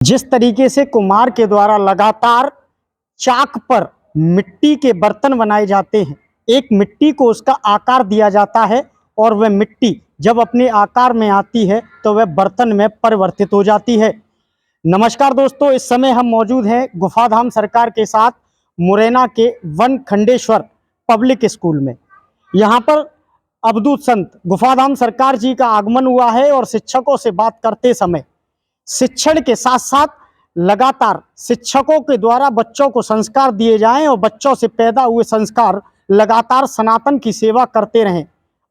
जिस तरीके से कुम्हार के द्वारा लगातार चाक पर मिट्टी के बर्तन बनाए जाते हैं, एक मिट्टी को उसका आकार दिया जाता है और वह मिट्टी जब अपने आकार में आती है तो वह बर्तन में परिवर्तित हो जाती है। नमस्कार दोस्तों, इस समय हम मौजूद हैं गुफाधाम सरकार के साथ मुरैना के वन खंडेश्वर पब्लिक स्कूल में। यहाँ पर अवधूत संत गुफाधाम सरकार जी का आगमन हुआ है और शिक्षकों से बात करते समय शिक्षण के साथ साथ लगातार शिक्षकों के द्वारा बच्चों को संस्कार दिए जाएं और बच्चों से पैदा हुए संस्कार लगातार सनातन की सेवा करते रहें,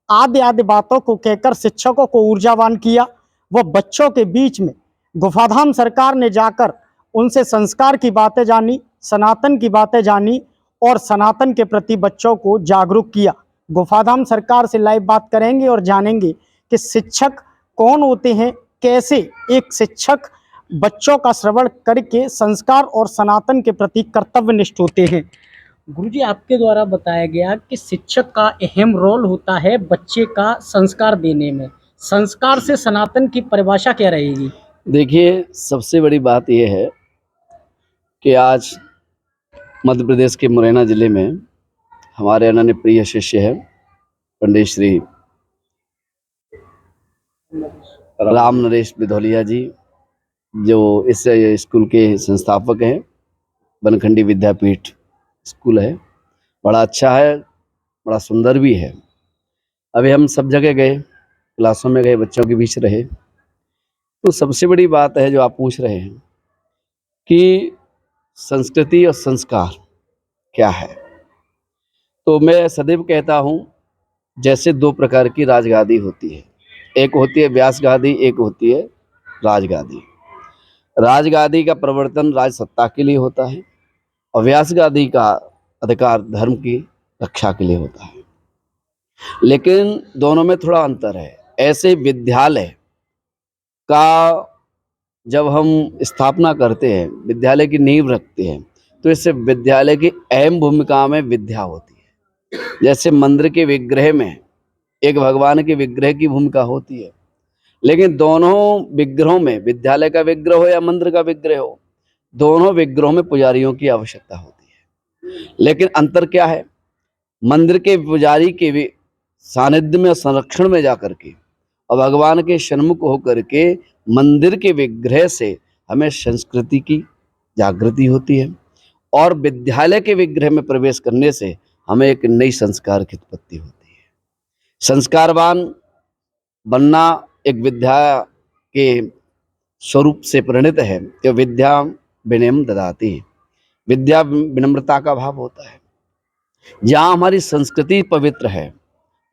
आदि आदि बातों को कहकर शिक्षकों को ऊर्जावान किया। वह बच्चों के बीच में गुफाधाम सरकार ने जाकर उनसे संस्कार की बातें जानी, सनातन की बातें जानी और सनातन के प्रति बच्चों को जागरूक किया। गुफाधाम सरकार से लाइव बात करेंगे और जानेंगे कि शिक्षक कौन होते हैं, कैसे एक शिक्षक बच्चों का श्रवण करके संस्कार और सनातन के प्रति कर्तव्यनिष्ठ होते हैं। गुरुजी, आपके द्वारा बताया गया कि शिक्षक का अहम रोल होता है बच्चे का संस्कार देने में। संस्कार से सनातन की परिभाषा क्या रहेगी? देखिए, सबसे बड़ी बात यह है कि आज मध्य प्रदेश के मुरैना ज़िले में हमारे अनन्य प्रिय शिष्य है पंडित श्री राम नरेश बिधौलिया जी, जो इस स्कूल के संस्थापक हैं। बनखंडी विद्यापीठ स्कूल है, बड़ा अच्छा है, बड़ा सुंदर भी है। अभी हम सब जगह गए, क्लासों में गए, बच्चों के बीच रहे, तो सबसे बड़ी बात है जो आप पूछ रहे हैं कि संस्कृति और संस्कार क्या है। तो मैं सदैव कहता हूँ, जैसे दो प्रकार की राजगादी होती है, एक होती है व्यास गादी, एक होती है राजगादी। राजगादी का प्रवर्तन राज सत्ता के लिए होता है और व्यास गादी का अधिकार धर्म की रक्षा के लिए होता है, लेकिन दोनों में थोड़ा अंतर है। ऐसे विद्यालय का जब हम स्थापना करते हैं, विद्यालय की नींव रखते हैं, तो इससे विद्यालय की अहम भूमिका में विद्या होती है। जैसे मंदिर के विग्रह में एक भगवान के विग्रह की भूमिका होती है, लेकिन दोनों विग्रहों में, विद्यालय का विग्रह हो या मंदिर का विग्रह हो, दोनों विग्रहों में पुजारियों की आवश्यकता होती है। लेकिन अंतर क्या है? मंदिर के पुजारी के सानिध्य में, संरक्षण में जाकर के और भगवान के सन्मुख होकर के मंदिर के विग्रह से हमें संस्कृति की जागृति होती है, और विद्यालय के विग्रह में प्रवेश करने से हमें एक नई संस्कार की उत्पत्ति होती है। संस्कारवान बनना एक विद्या के स्वरूप से परिणित है कि विद्या विनम्र ददाति, विद्या विनम्रता का भाव होता है। जहाँ हमारी संस्कृति पवित्र है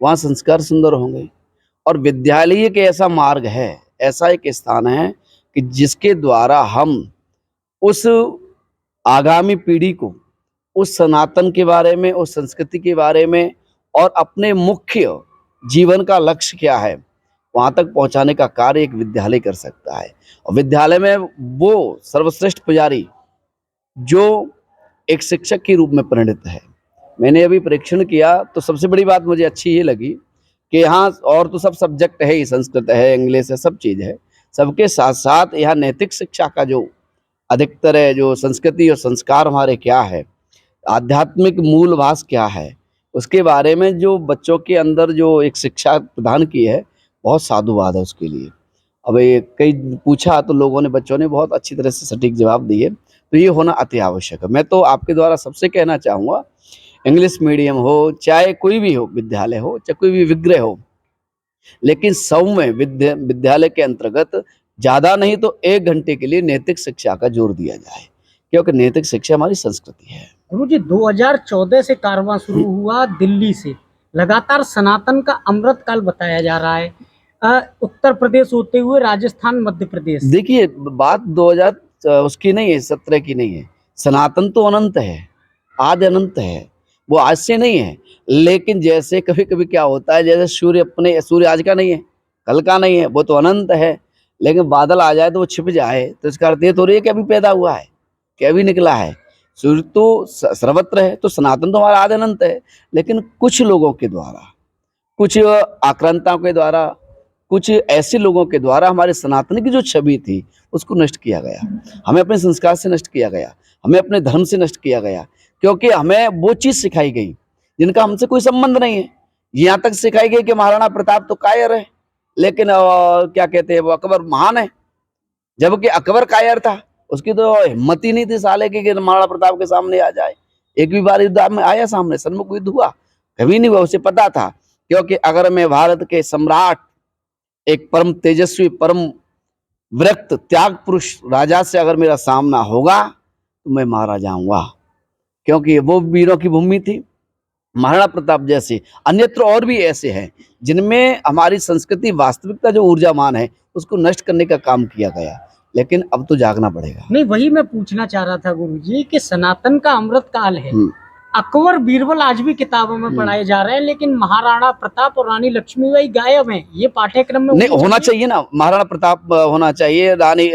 वहाँ संस्कार सुंदर होंगे, और विद्यालय एक ऐसा मार्ग है, ऐसा एक स्थान है कि जिसके द्वारा हम उस आगामी पीढ़ी को उस सनातन के बारे में, उस संस्कृति के बारे में और अपने मुख्य जीवन का लक्ष्य क्या है वहाँ तक पहुँचाने का कार्य एक विद्यालय कर सकता है। और विद्यालय में वो सर्वश्रेष्ठ पुजारी जो एक शिक्षक के रूप में परिणित है। मैंने अभी परीक्षण किया तो सबसे बड़ी बात मुझे अच्छी ये लगी कि यहाँ और तो सब सब्जेक्ट है ही, संस्कृत है, इंग्लिश है, सब चीज़ है, सबके साथ साथ यहाँ नैतिक शिक्षा का जो अधिकतर है, जो संस्कृति और संस्कार हमारे क्या है, आध्यात्मिक मूलभास क्या है, उसके बारे में जो बच्चों के अंदर जो एक शिक्षा प्रदान की है, बहुत साधुवाद है उसके लिए। अब ये कई पूछा तो लोगों ने, बच्चों ने बहुत अच्छी तरह से सटीक जवाब दिए, तो ये होना अति आवश्यक है। मैं तो आपके द्वारा सबसे कहना चाहूँगा, इंग्लिश मीडियम हो, चाहे कोई भी हो विद्यालय हो, चाहे कोई भी विग्रह हो, लेकिन सब में विद्यालय के अंतर्गत ज़्यादा नहीं तो 1 घंटे के लिए नैतिक शिक्षा का जोर दिया जाए, क्योंकि नैतिक शिक्षा हमारी संस्कृति है। गुरुजी, 2014 से कारवां शुरू हुआ दिल्ली से, लगातार सनातन का अमृत काल बताया जा रहा है, उत्तर प्रदेश होते हुए राजस्थान, मध्य प्रदेश। देखिए, बात 2000 उसकी नहीं है, 17 की नहीं है। सनातन तो अनंत है, आदि अनंत है, वो आज से नहीं है। लेकिन जैसे कभी कभी क्या होता है, जैसे सूर्य आज का नहीं है, कल का नहीं है, वो तो अनंत है, लेकिन बादल आ जाए तो वो छिप जाए, तो इसका अर्थ ये थोड़ी है कि अभी पैदा हुआ है, कि अभी निकला है। सूर्य तो सर्वत्र है, तो सनातन तो हमारा आदि अनंत है। लेकिन कुछ लोगों के द्वारा, कुछ आक्रांताओं के द्वारा, कुछ ऐसे लोगों के द्वारा हमारे सनातन की जो छवि थी उसको नष्ट किया गया। हमें अपने संस्कार से नष्ट किया गया, हमें अपने धर्म से नष्ट किया गया, क्योंकि हमें वो चीज सिखाई गई जिनका हमसे कोई संबंध नहीं है। यहाँ तक सिखाई गई कि महाराणा प्रताप तो कायर है, लेकिन क्या कहते हैं, वो अकबर महान है, जबकि अकबर कायर था। उसकी तो हिम्मत ही नहीं थी साले की कि महाराणा प्रताप के सामने आ जाए। एक भी बार युद्ध में आया सामने, सन्मुख युद्ध हुआ? कभी नहीं हुआ। उसे पता था, क्योंकि अगर मैं भारत के सम्राट, एक परम तेजस्वी, परम विरक्त, त्याग पुरुष राजा से अगर मेरा सामना होगा तो मैं मारा जाऊंगा, क्योंकि वो वीरों की भूमि थी। महाराणा प्रताप जैसे अन्यत्र और भी ऐसे हैं जिनमें हमारी संस्कृति, वास्तविकता जो ऊर्जामान है, उसको नष्ट करने का काम किया गया। लेकिन अब तो जागना पड़ेगा। नहीं, वही मैं पूछना चाह रहा था गुरुजी कि सनातन का अमृत काल है। अकबर बीरबल आज भी किताबों में पढ़ाए जा रहे हैं, लेकिन महाराणा प्रताप और रानी लक्ष्मीबाई गायब हैं। ये पाठ्यक्रम में नहीं होना चाहिए ना। महाराणा प्रताप होना चाहिए, रानी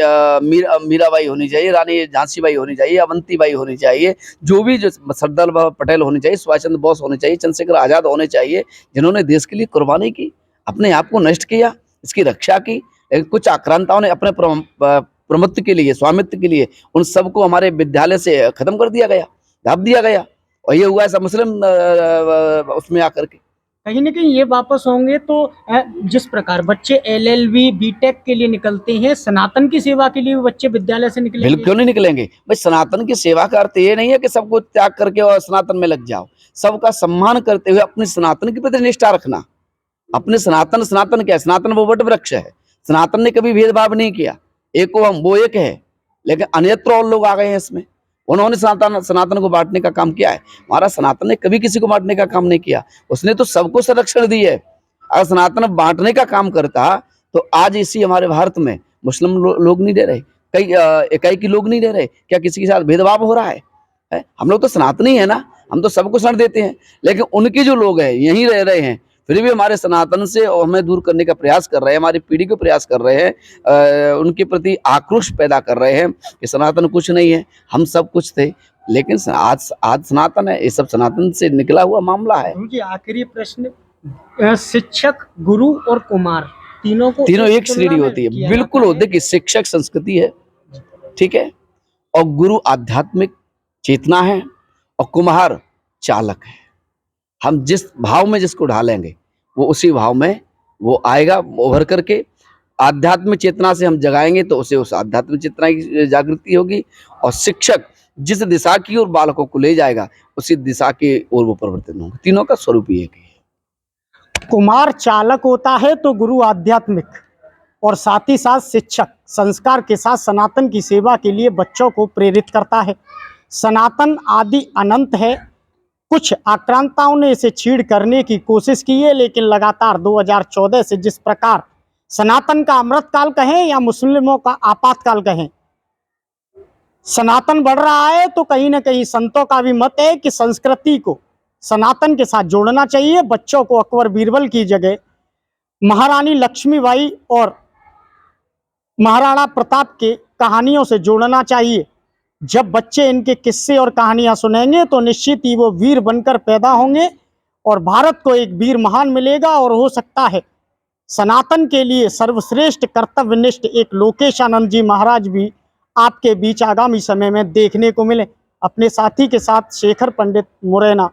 मीराबाई होनी चाहिए, रानी झांसीबाई होनी चाहिए, अवंतीबाई होनी चाहिए, जो भी जो सरदार वल्लभ भाई पटेल होनी चाहिए, सुभाष चंद्र बोस होने चाहिए, चंद्रशेखर आजाद होने चाहिए, जिन्होंने देश के लिए कुर्बानी की, अपने आप को नष्ट किया, इसकी रक्षा की। कुछ आक्रांताओं ने अपने प्रभुत्व के लिए, स्वामित्व के लिए उन सबको हमारे विद्यालय से खत्म कर दिया गया, दाब दिया गया, और ये हुआ ऐसा मुस्लिम उसमें आकर के। कहीं ना कहीं ये वापस होंगे तो जिस प्रकार बच्चे एलएलबी बीटेक के लिए निकलते हैं, सनातन की सेवा के लिए बच्चे विद्यालय से निकलेंगे। बिल्कुल नहीं निकलेंगे भाई। सनातन की सेवा का अर्थ ये नहीं है कि सबको त्याग करके और सनातन में लग जाओ। सबका सम्मान करते हुए अपने सनातन की प्रति निष्ठा रखना। अपने सनातन, सनातन क्या है? सनातन वो वट वृक्ष है। सनातन ने कभी भेदभाव नहीं किया, एक को हम वो एक है। लेकिन अन्यत्र और लोग आ गए हैं इसमें, उन्होंने सनातन को बांटने का काम किया है। हमारा सनातन ने कभी किसी को बांटने का काम नहीं किया, उसने तो सबको संरक्षण दी है। अगर सनातन बांटने का काम करता तो आज इसी हमारे भारत में मुस्लिम लोग नहीं रह रहे, कई इकाई लोग नहीं रह रहे। क्या किसी के साथ भेदभाव हो रहा है? हम लोग तो सनातनी है ना, हम तो सबको शरण देते हैं। लेकिन उनके जो लोग हैं यहीं रह रहे हैं, फिर भी हमारे सनातन से हमें दूर करने का प्रयास कर रहे हैं, हमारी पीढ़ी को प्रयास कर रहे हैं, उनके प्रति आक्रोश पैदा कर रहे हैं कि सनातन कुछ नहीं है, हम सब कुछ थे। लेकिन आज सनातन है, ये सब सनातन से निकला हुआ मामला है। जी, आखिरी प्रश्न, शिक्षक, गुरु और कुमार तीनों एक श्रेणी होती है। बिल्कुल हो, देखिए शिक्षक संस्कृति है, ठीक है, और गुरु आध्यात्मिक चेतना है, और कुम्हार चालक है। हम जिस भाव में जिसको ढालेंगे वो उसी भाव में वो आएगा उभर करके। आध्यात्मिक चेतना से हम जगाएंगे तो उसे उस आध्यात्मिक चेतना की जागृति होगी, और शिक्षक जिस दिशा की ओर बालकों को ले जाएगा उसी दिशा की ओर वो परिवर्तन होगा। तीनों का स्वरूप ही एक है। कुमार चालक होता है तो गुरु आध्यात्मिक, और साथ ही साथ शिक्षक संस्कार के साथ सनातन की सेवा के लिए बच्चों को प्रेरित करता है। सनातन आदि अनंत है। कुछ आक्रांताओं ने इसे छीड़ करने की कोशिश की है, लेकिन लगातार 2014 से जिस प्रकार सनातन का अमृतकाल कहें या मुस्लिमों का आपातकाल कहें, सनातन बढ़ रहा है, तो कहीं ना कहीं संतों का भी मत है कि संस्कृति को सनातन के साथ जोड़ना चाहिए। बच्चों को अकबर बीरबल की जगह महारानी लक्ष्मीबाई और महाराणा प्रताप के कहानियों से जोड़ना चाहिए। जब बच्चे इनके किस्से और कहानियां सुनेंगे तो निश्चित ही वो वीर बनकर पैदा होंगे और भारत को एक वीर महान मिलेगा। और हो सकता है सनातन के लिए सर्वश्रेष्ठ कर्तव्यनिष्ठ एक लोकेश आनंद जी महाराज भी आपके बीच आगामी समय में देखने को मिले। अपने साथी के साथ शेखर पंडित मुरैना।